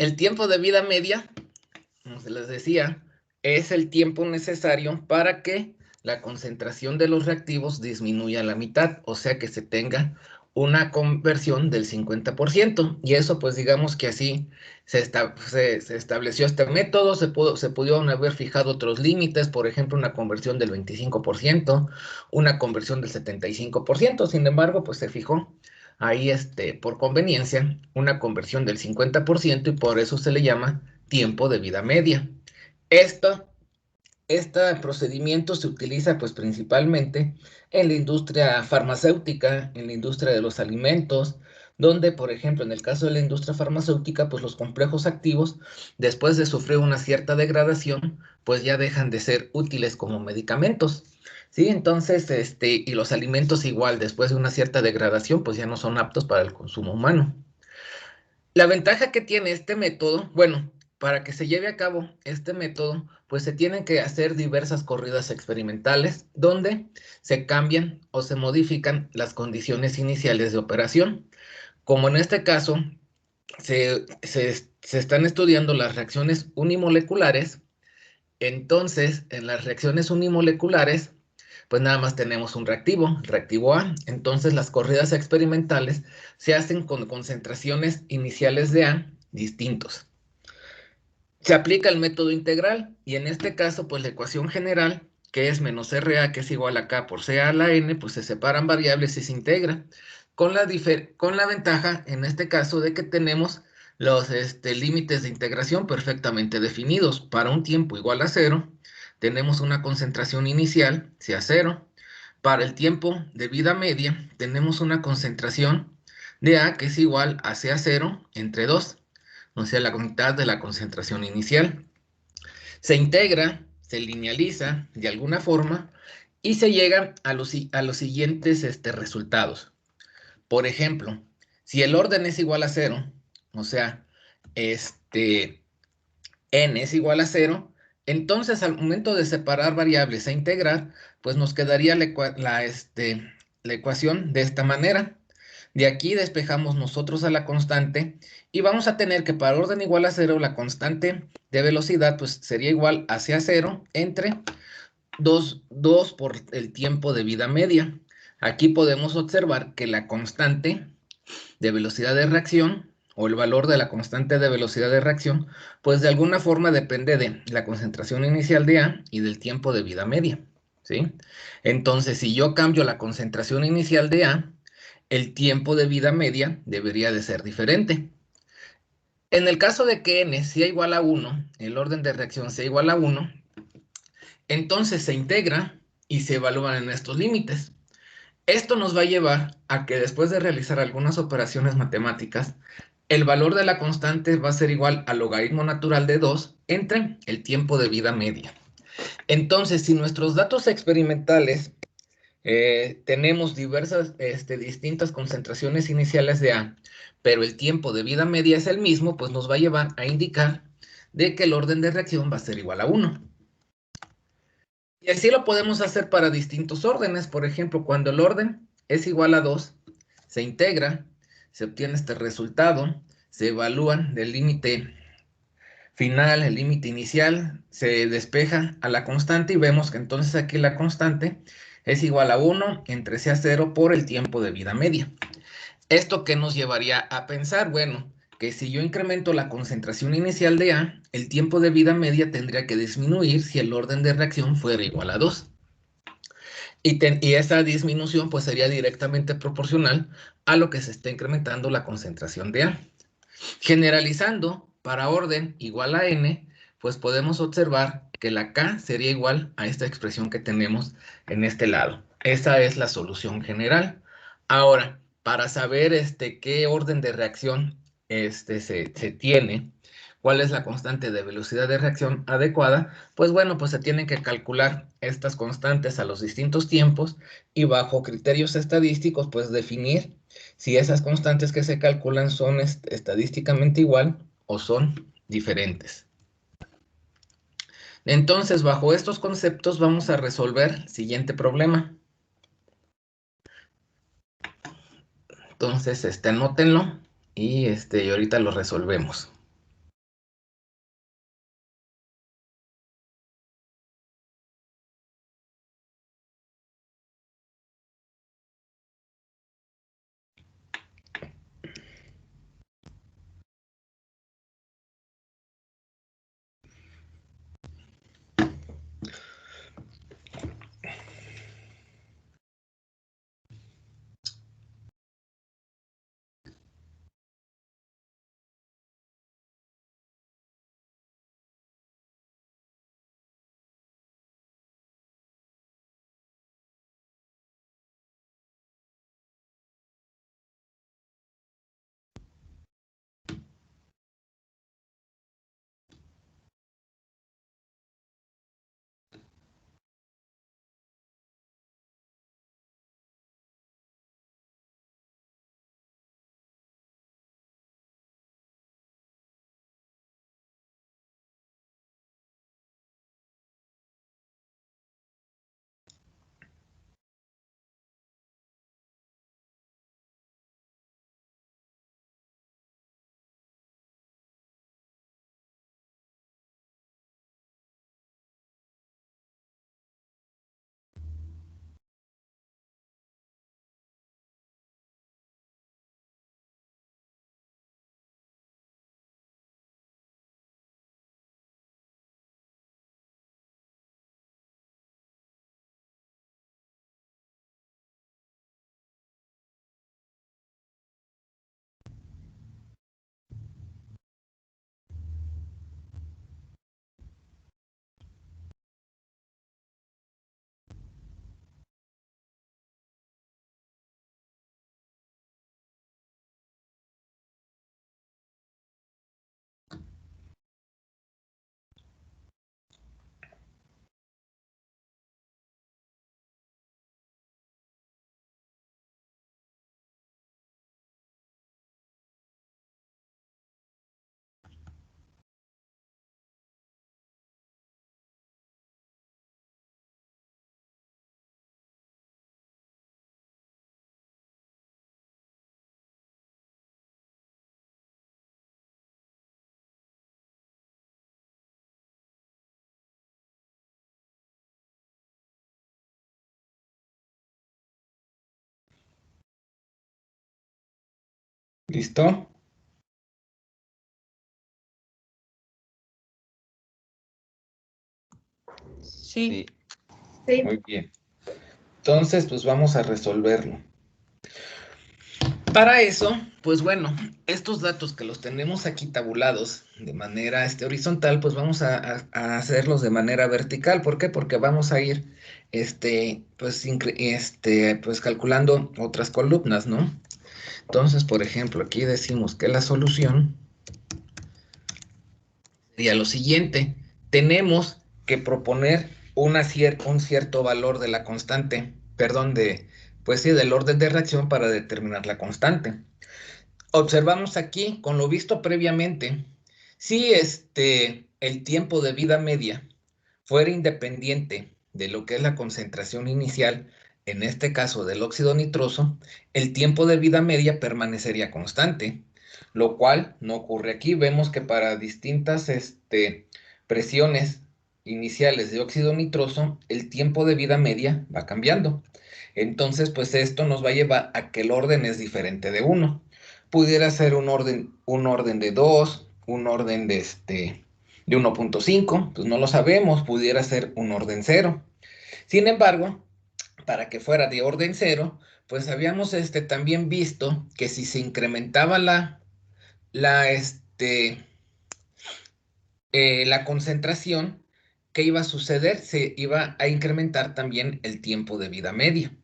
el tiempo de vida media, como se les decía, es el tiempo necesario para que la concentración de los reactivos disminuya a la mitad, o sea que se tenga una conversión del 50%. Y eso, pues digamos que así se estableció este método. Se pudieron haber fijado otros límites, por ejemplo, una conversión del 25%, una conversión del 75%. Sin embargo, pues se fijó ahí, por conveniencia, una conversión del 50%, y por eso se le llama tiempo de vida media. Esto Este procedimiento se utiliza pues principalmente en la industria farmacéutica, en la industria de los alimentos, donde, por ejemplo, en el caso de la industria farmacéutica, pues los complejos activos, después de sufrir una cierta degradación, pues ya dejan de ser útiles como medicamentos. Sí, entonces, y los alimentos igual, después de una cierta degradación, pues ya no son aptos para el consumo humano. La ventaja que tiene este método, bueno, para que se lleve a cabo este método, pues se tienen que hacer diversas corridas experimentales donde se cambian o se modifican las condiciones iniciales de operación. Como en este caso, se están estudiando las reacciones unimoleculares. Entonces, en las reacciones unimoleculares, pues nada más tenemos un reactivo, el reactivo A. Entonces, las corridas experimentales se hacen con concentraciones iniciales de A distintos. Se aplica el método integral, y en este caso, pues la ecuación general, que es menos RA, que es igual a K por CA a la N, pues se separan variables y se integra, con la ventaja, en este caso, de que tenemos los límites de integración perfectamente definidos. Para un tiempo igual a cero, tenemos una concentración inicial, sea cero. Para el tiempo de vida media, tenemos una concentración de A que es igual a CA0 entre 2, o sea, la mitad de la concentración inicial. Se integra, se linealiza de alguna forma y se llega a los siguientes resultados. Por ejemplo, si el orden es igual a cero, o sea, n es igual a cero, entonces al momento de separar variables e integrar, pues nos quedaría la ecuación de esta manera. De aquí despejamos nosotros a la constante y vamos a tener que para orden igual a cero, la constante de velocidad pues sería igual a c a cero entre 2 por el tiempo de vida media. Aquí podemos observar que la constante de velocidad de reacción, o el valor de la constante de velocidad de reacción, pues de alguna forma depende de la concentración inicial de A y del tiempo de vida media, ¿sí? Entonces, si yo cambio la concentración inicial de A, el tiempo de vida media debería de ser diferente. En el caso de que n sea igual a 1, el orden de reacción sea igual a 1, entonces se integra y se evalúan en estos límites. Esto nos va a llevar a que después de realizar algunas operaciones matemáticas, el valor de la constante va a ser igual al logaritmo natural de 2 entre el tiempo de vida media. Entonces, si nuestros datos experimentales tenemos diversas, distintas concentraciones iniciales de A, pero el tiempo de vida media es el mismo, pues nos va a llevar a indicar de que el orden de reacción va a ser igual a 1. Y así lo podemos hacer para distintos órdenes. Por ejemplo, cuando el orden es igual a 2, se integra, se obtiene este resultado, se evalúan del límite final, el límite inicial, se despeja a la constante y vemos que entonces aquí la constante es igual a 1 entre C a 0 por el tiempo de vida media. ¿Esto qué nos llevaría a pensar? Bueno, que si yo incremento la concentración inicial de A, el tiempo de vida media tendría que disminuir si el orden de reacción fuera igual a 2. Y esa disminución pues sería directamente proporcional a lo que se está incrementando la concentración de A. Generalizando, para orden igual a n, pues podemos observar que la K sería igual a esta expresión que tenemos en este lado. Esa es la solución general. Ahora, para saber qué orden de reacción se tiene, cuál es la constante de velocidad de reacción adecuada, pues bueno, pues se tienen que calcular estas constantes a los distintos tiempos y bajo criterios estadísticos, pues definir si esas constantes que se calculan son estadísticamente igual o son diferentes. Entonces, bajo estos conceptos vamos a resolver el siguiente problema. Entonces, anótenlo y ahorita lo resolvemos. ¿Listo? Sí. Sí. Muy bien. Entonces, pues vamos a resolverlo. Para eso, pues bueno, estos datos que los tenemos aquí tabulados de manera horizontal, pues vamos a hacerlos de manera vertical. ¿Por qué? Porque vamos a ir pues calculando otras columnas, ¿no? Entonces, por ejemplo, aquí decimos que la solución sería lo siguiente. Tenemos que proponer un cierto valor de la constante, perdón, pues sí, del orden de reacción para determinar la constante. Observamos aquí, con lo visto previamente, si el tiempo de vida media fuera independiente de lo que es la concentración inicial, en este caso del óxido nitroso, el tiempo de vida media permanecería constante, lo cual no ocurre aquí. Vemos que para distintas presiones iniciales de óxido nitroso, el tiempo de vida media va cambiando. Entonces, pues esto nos va a llevar a que el orden es diferente de 1. Pudiera ser un orden de 2, un orden de 1.5, pues no lo sabemos, pudiera ser un orden 0. Sin embargo, para que fuera de orden 0, pues habíamos también visto que si se incrementaba la, este, la concentración, ¿qué iba a suceder? Se iba a incrementar también el tiempo de vida media.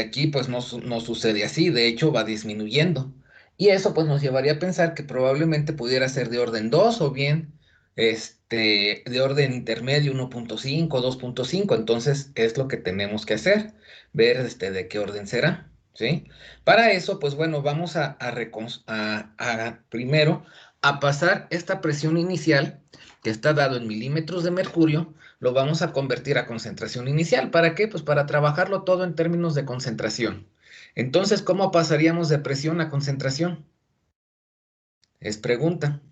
Aquí pues no sucede así, de hecho va disminuyendo. Y eso pues nos llevaría a pensar que probablemente pudiera ser de orden 2 o bien de orden intermedio 1.5, 2.5. Entonces es lo que tenemos que hacer, ver de qué orden será, ¿sí? Para eso pues bueno, vamos primero a pasar esta presión inicial que está dado en milímetros de mercurio, lo vamos a convertir a concentración inicial. ¿Para qué? Pues para trabajarlo todo en términos de concentración. Entonces, ¿cómo pasaríamos de presión a concentración? Es pregunta.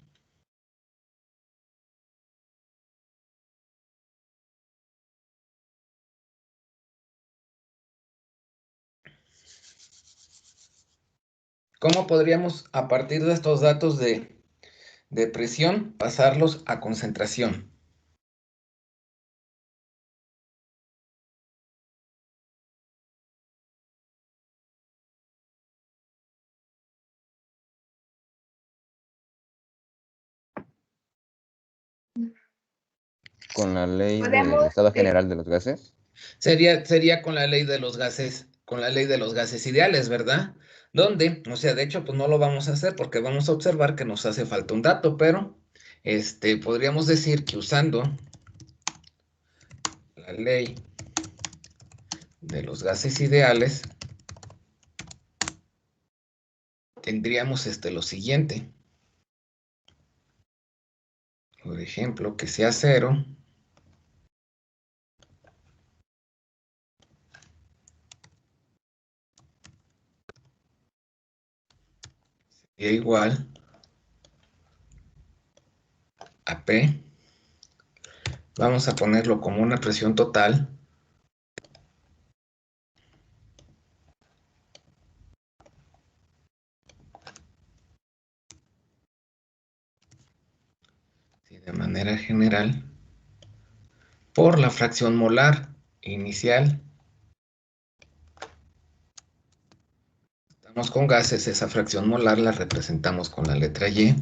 ¿Cómo podríamos, a partir de estos datos de presión, pasarlos a concentración? Con la ley Podemos, del estado general de los gases. Sería con la ley de los gases ideales, ¿verdad? Donde, o sea, de hecho, pues no lo vamos a hacer porque vamos a observar que nos hace falta un dato, pero podríamos decir que usando la ley de los gases ideales, tendríamos lo siguiente. Por ejemplo, que sea 0. Sería igual a P. Vamos a ponerlo como una presión total. Sí, de manera general, por la fracción molar inicial. Estamos con gases, esa fracción molar la representamos con la letra Y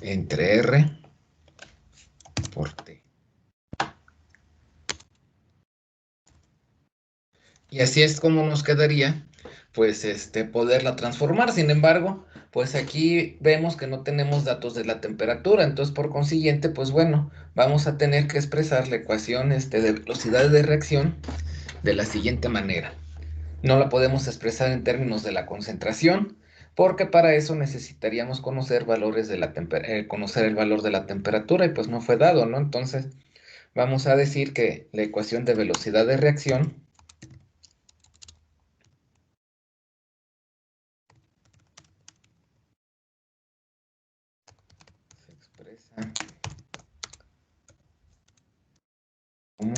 entre R por T. Y así es como nos quedaría, pues, poderla transformar. Sin embargo, pues aquí vemos que no tenemos datos de la temperatura, entonces por consiguiente, pues bueno, vamos a tener que expresar la ecuación de velocidad de reacción de la siguiente manera. No la podemos expresar en términos de la concentración, porque para eso necesitaríamos conocer conocer el valor de la temperatura y pues no fue dado, ¿no? Entonces vamos a decir que la ecuación de velocidad de reacción se expresa como,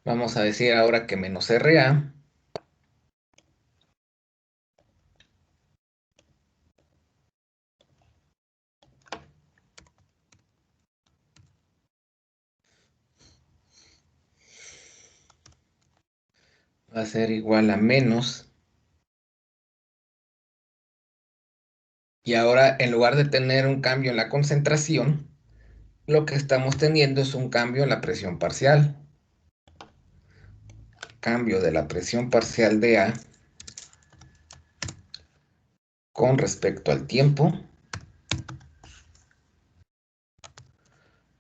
vamos a decir ahora que menos RA va a ser igual a menos. Y ahora, en lugar de tener un cambio en la concentración, lo que estamos teniendo es un cambio en la presión parcial. Cambio de la presión parcial de A con respecto al tiempo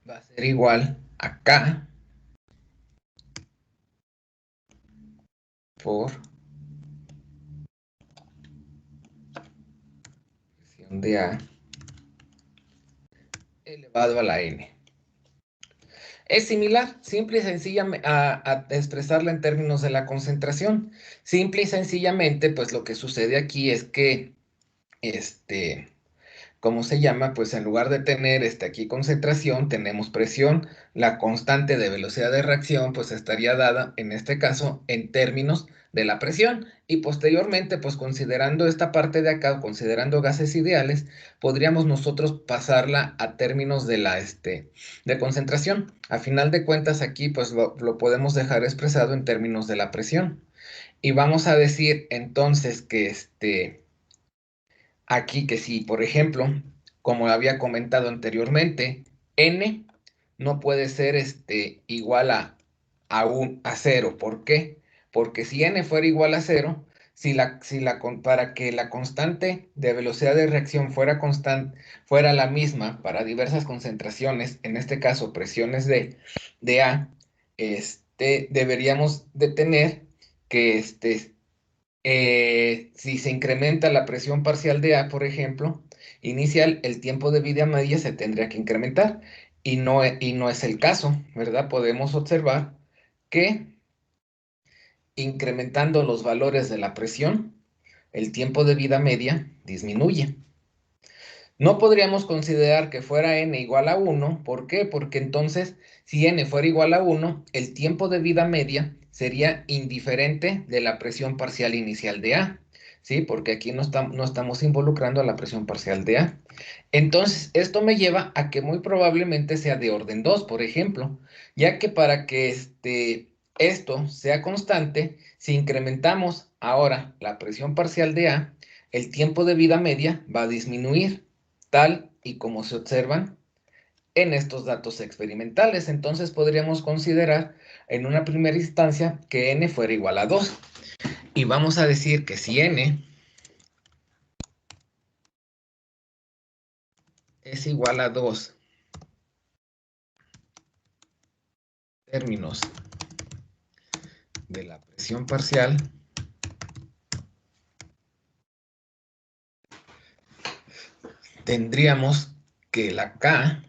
va a ser igual a K por presión de A elevado a la N. Es similar, simple y sencillamente, a expresarla en términos de la concentración. Simple y sencillamente, pues lo que sucede aquí es que, ¿cómo se llama? Pues en lugar de tener aquí concentración, tenemos presión. La constante de velocidad de reacción pues estaría dada, en este caso, en términos de la presión. Y posteriormente, pues considerando esta parte de acá, considerando gases ideales, podríamos nosotros pasarla a términos de de concentración. A final de cuentas, aquí pues lo podemos dejar expresado en términos de la presión. Y vamos a decir entonces que aquí que si, por ejemplo, como había comentado anteriormente, n no puede ser igual a 0. ¿Por qué? Porque si n fuera igual a 0, para que la constante de velocidad de reacción fuera la misma para diversas concentraciones, en este caso presiones de A, deberíamos de tener que si se incrementa la presión parcial de A, por ejemplo, inicial, el tiempo de vida media se tendría que incrementar y no es el caso, ¿verdad? Podemos observar que incrementando los valores de la presión, el tiempo de vida media disminuye. No podríamos considerar que fuera n igual a 1. ¿Por qué? Porque entonces, si n fuera igual a 1, el tiempo de vida media sería indiferente de la presión parcial inicial de A. ¿Sí? Porque aquí no estamos involucrando a la presión parcial de A. Entonces, esto me lleva a que muy probablemente sea de orden 2, por ejemplo, ya que para que esto sea constante, si incrementamos ahora la presión parcial de A, el tiempo de vida media va a disminuir, tal y como se observan en estos datos experimentales. Entonces podríamos considerar en una primera instancia que n fuera igual a 2. Y vamos a decir que si n es igual a 2 términos de la presión parcial, tendríamos que la K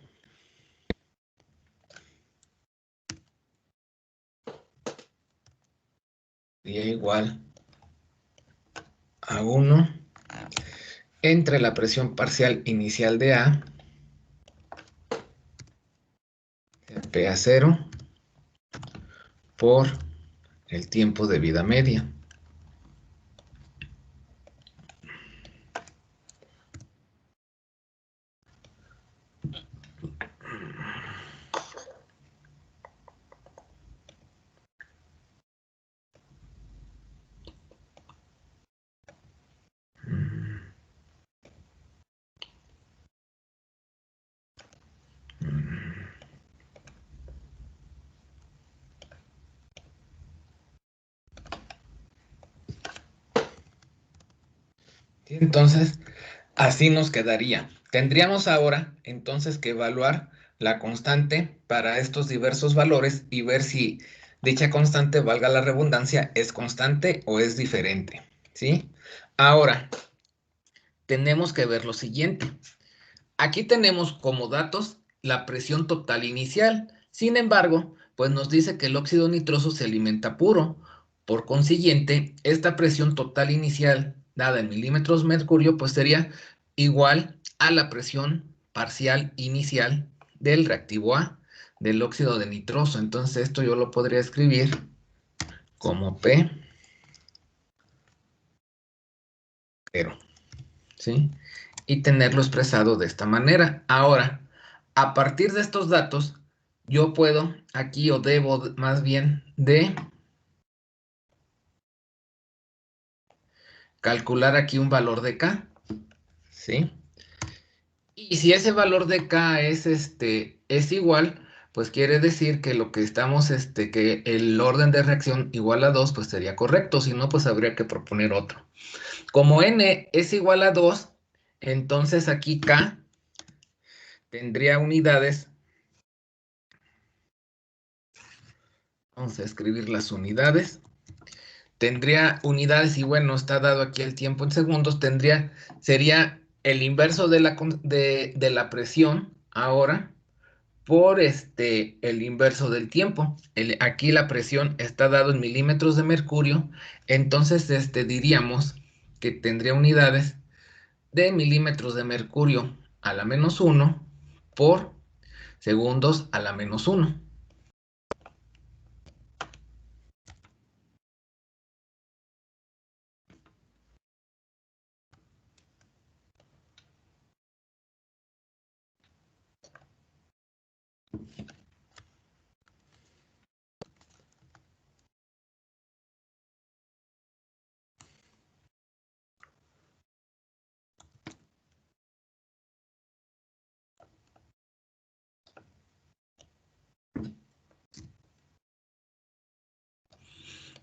sería igual a 1 entre la presión parcial inicial de A, P a 0, por el tiempo de vida media. Entonces, así nos quedaría. Tendríamos ahora entonces que evaluar la constante para estos diversos valores y ver si dicha constante, valga la redundancia, es constante o es diferente, ¿sí? Ahora, tenemos que ver lo siguiente. Aquí tenemos como datos la presión total inicial. Sin embargo, pues nos dice que el óxido nitroso se alimenta puro. Por consiguiente, esta presión total inicial dada en milímetros mercurio, pues sería igual a la presión parcial inicial del reactivo A, del óxido de nitroso. Entonces esto yo lo podría escribir como P, 0, ¿sí? Y tenerlo expresado de esta manera. Ahora, a partir de estos datos, yo puedo aquí o debo más bien de calcular aquí un valor de K, ¿sí? Y si ese valor de K es igual, pues quiere decir que lo que estamos, que el orden de reacción igual a 2, pues sería correcto. Si no, pues habría que proponer otro. Como N es igual a 2, entonces aquí K tendría unidades. Vamos a escribir las unidades. Tendría unidades y bueno, está dado aquí el tiempo en segundos. Sería el inverso de la presión ahora por el inverso del tiempo. Aquí la presión está dado en milímetros de mercurio, entonces diríamos que tendría unidades de milímetros de mercurio a la menos 1 por segundos a la menos 1.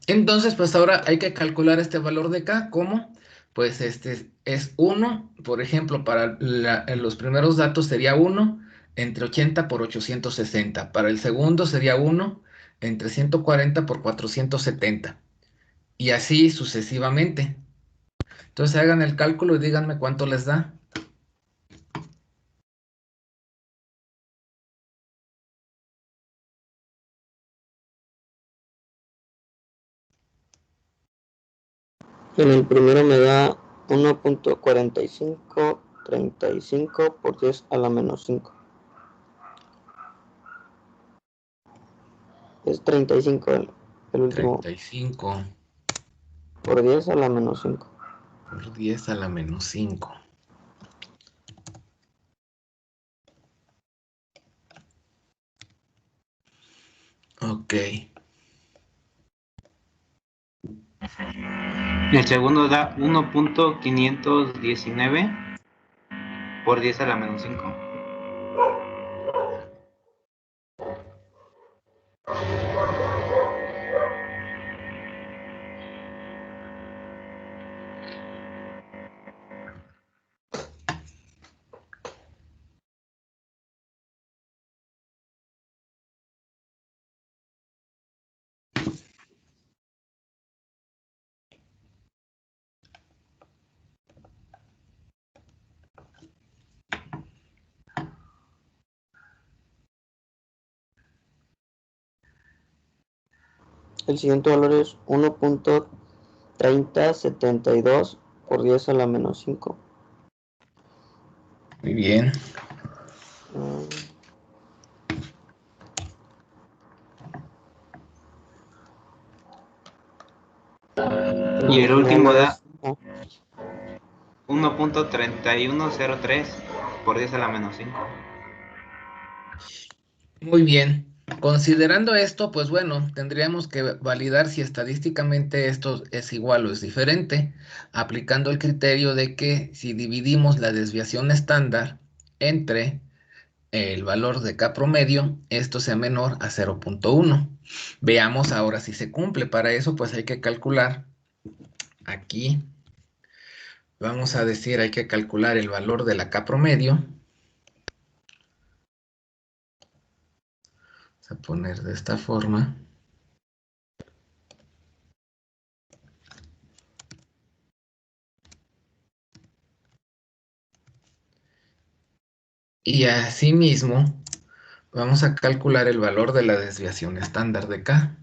Entonces, pues ahora hay que calcular este valor de K. ¿Cómo? Pues este es 1, por ejemplo, para los primeros datos sería 1 entre 80 por 860. Para el segundo sería 1 entre 140 por 470. Y así sucesivamente. Entonces hagan el cálculo y díganme cuánto les da. En el primero me da 1.4535 por 10 a la menos 5. Es 35 el último. 35 Por 10 a la menos 5. por 10 a la menos 5. Ok. El segundo da 1.519 por 10 a la menos 5. El siguiente valor es 1.3072 por 10 a la menos 5. Muy bien. Y el último da 1.3103 por 10 a la menos 5. Muy bien. Considerando esto, pues bueno, tendríamos que validar si estadísticamente esto es igual o es diferente, aplicando el criterio de que si dividimos la desviación estándar entre el valor de K promedio, esto sea menor a 0.1. Veamos ahora si se cumple. Para eso, pues hay que calcular aquí. Vamos a decir, hay que calcular el valor de la K promedio. Vamos a poner de esta forma. Y asimismo, vamos a calcular el valor de la desviación estándar de K.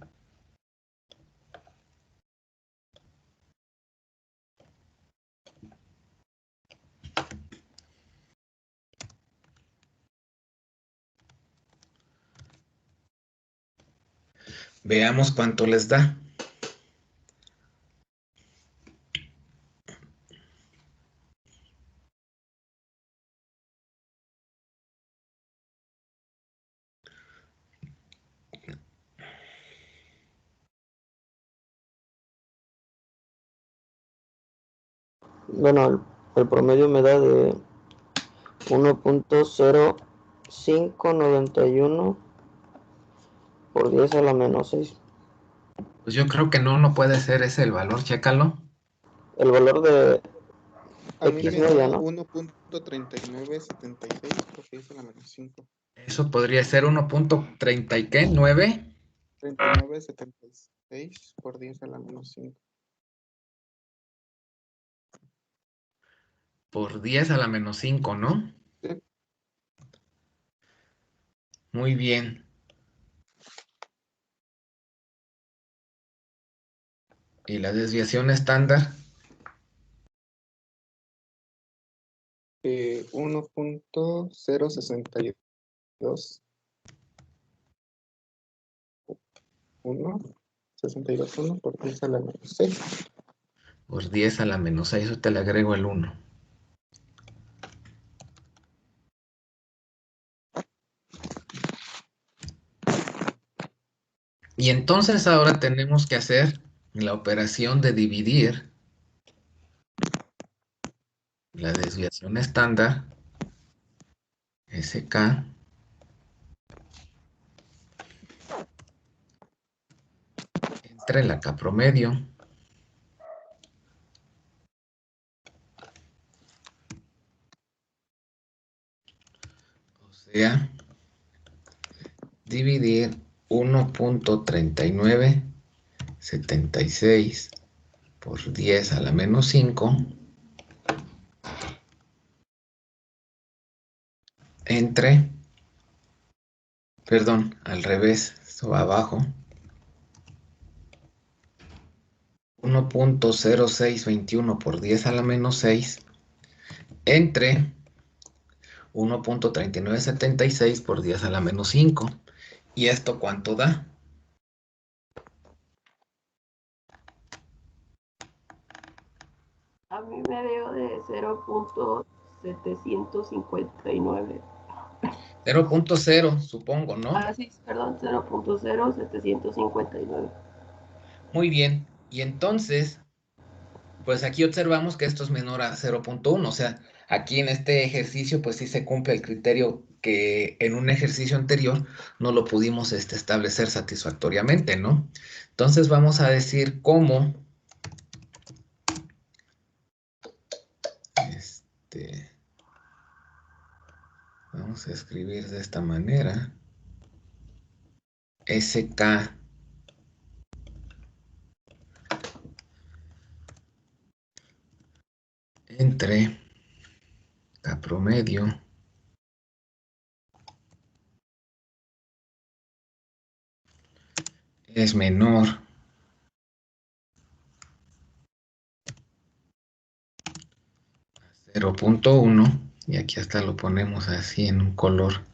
Veamos cuánto les da. Bueno, el promedio me da de 1.0591 por 10 a la menos 6. Pues yo creo que no puede ser ese el valor, chécalo. El valor de A mí X me media, da ¿no? 1.3976 por 10 a la menos 5. Eso podría ser 1.30 y qué, 9 3976 por 10 a la menos 5. por 10 a la menos 5, ¿no? Sí. Muy bien. ¿Y la desviación estándar? 1.062. 1 por 10 a la menos 6. Por 10 a la menos 6, yo te le agrego el 1. Y entonces ahora tenemos que hacer la operación de dividir la desviación estándar, SK, entre la K promedio, o sea, dividir 1.3976 por 10 a la menos 5 entre, perdón, al revés, esto va abajo, 1.0621 por 10 a la menos 6 entre 1.3976 por 10 a la menos 5. ¿Y esto cuánto da? A mí me dio de 0.759. 0.0, supongo, ¿no? Ah, sí, perdón, 0.0759. Muy bien. Y entonces, pues aquí observamos que esto es menor a 0.1. O sea, aquí en este ejercicio, pues sí se cumple el criterio que en un ejercicio anterior no lo pudimos establecer satisfactoriamente, ¿no? Entonces vamos a decir cómo vamos a escribir de esta manera. SK entre K promedio es menor a 0.1 y aquí hasta lo ponemos así en un color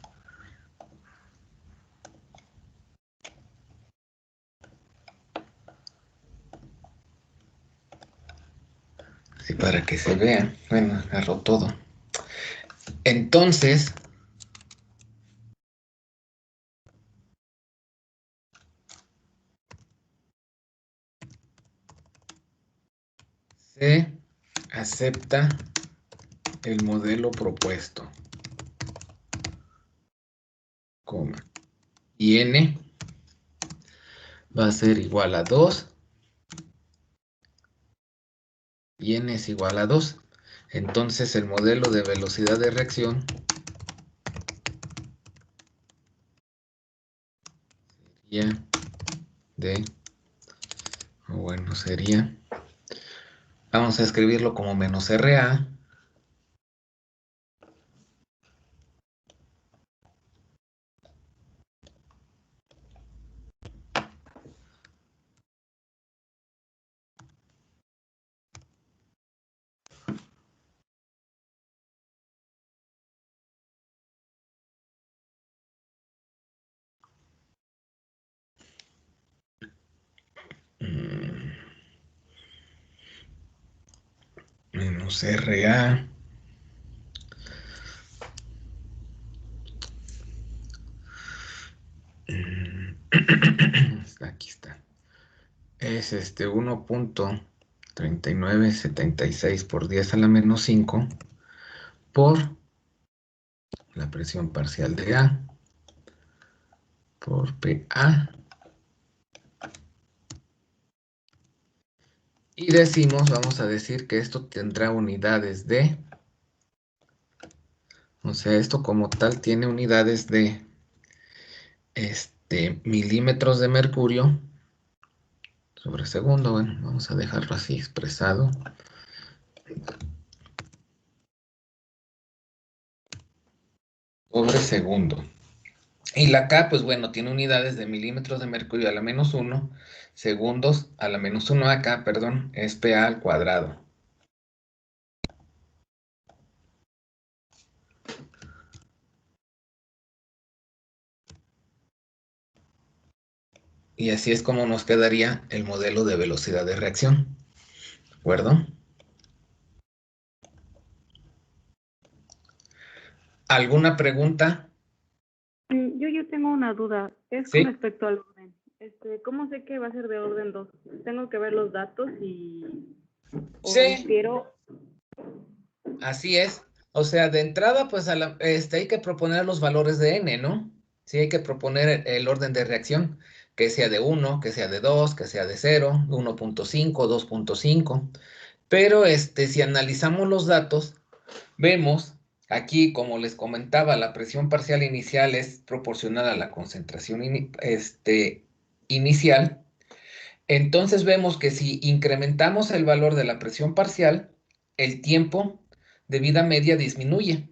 así para que se vea. Bueno, agarró todo. Entonces, se acepta el modelo propuesto, coma, y n va a ser igual a 2 y n es igual a 2. Entonces el modelo de velocidad de reacción sería sería, vamos a escribirlo como menos RA menos RA aquí está, es 1.3976 39,76 por 10 a la menos 5 por la presión parcial de A por PA. Y decimos, vamos a decir que esto tendrá unidades de, o sea, esto como tal tiene unidades de milímetros de mercurio sobre segundo. Bueno, vamos a dejarlo así expresado. Sobre segundo. Y la K, pues bueno, tiene unidades de milímetros de mercurio a la menos 1, segundos a la menos 1 acá, perdón, es PA al cuadrado. Y así es como nos quedaría el modelo de velocidad de reacción. ¿De acuerdo? ¿Alguna pregunta? Yo tengo una duda, es Sí. con respecto al orden. ¿Cómo sé que va a ser de orden 2? Tengo que ver los datos y... ¿O Sí. refiero? Así es. O sea, de entrada, pues hay que proponer los valores de n, ¿no? Sí, hay que proponer el orden de reacción, que sea de 1, que sea de 2, que sea de 0, 1.5, 2.5. Pero si analizamos los datos, vemos aquí, como les comentaba, la presión parcial inicial es proporcional a la concentración inicial. Entonces vemos que si incrementamos el valor de la presión parcial, el tiempo de vida media disminuye.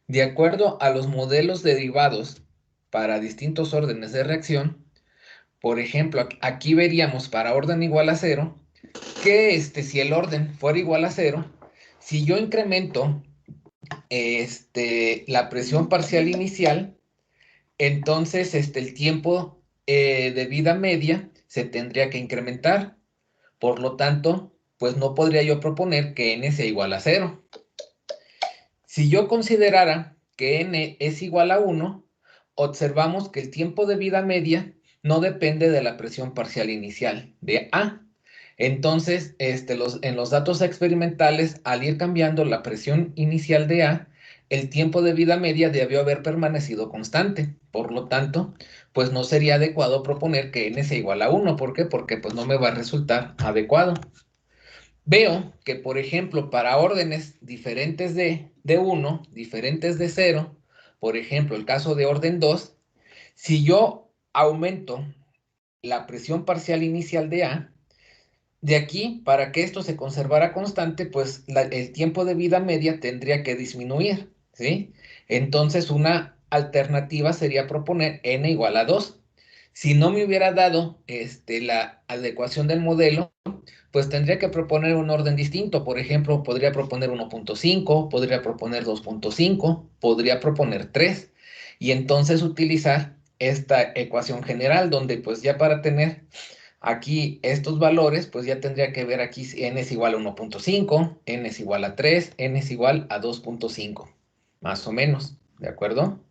De acuerdo a los modelos derivados para distintos órdenes de reacción, por ejemplo, aquí veríamos para orden igual a 0, que si el orden fuera igual a 0, si yo incremento la presión parcial inicial, entonces el tiempo de vida media se tendría que incrementar. Por lo tanto, pues no podría yo proponer que n sea igual a 0. Si yo considerara que n es igual a 1, observamos que el tiempo de vida media no depende de la presión parcial inicial de A. Entonces, en los datos experimentales, al ir cambiando la presión inicial de A, el tiempo de vida media debió haber permanecido constante. Por lo tanto, pues no sería adecuado proponer que n sea igual a 1. ¿Por qué? Porque pues no me va a resultar adecuado. Veo que, por ejemplo, para órdenes diferentes de 1, diferentes de 0, por ejemplo, el caso de orden 2, si yo aumento la presión parcial inicial de A, de aquí, para que esto se conservara constante, pues el tiempo de vida media tendría que disminuir, ¿sí? Entonces, una alternativa sería proponer n igual a 2. Si no me hubiera dado la adecuación del modelo, pues tendría que proponer un orden distinto. Por ejemplo, podría proponer 1.5, podría proponer 2.5, podría proponer 3. Y entonces utilizar esta ecuación general, donde pues ya para tener aquí estos valores, pues ya tendría que ver aquí si n es igual a 1.5, n es igual a 3, n es igual a 2.5, más o menos, ¿de acuerdo?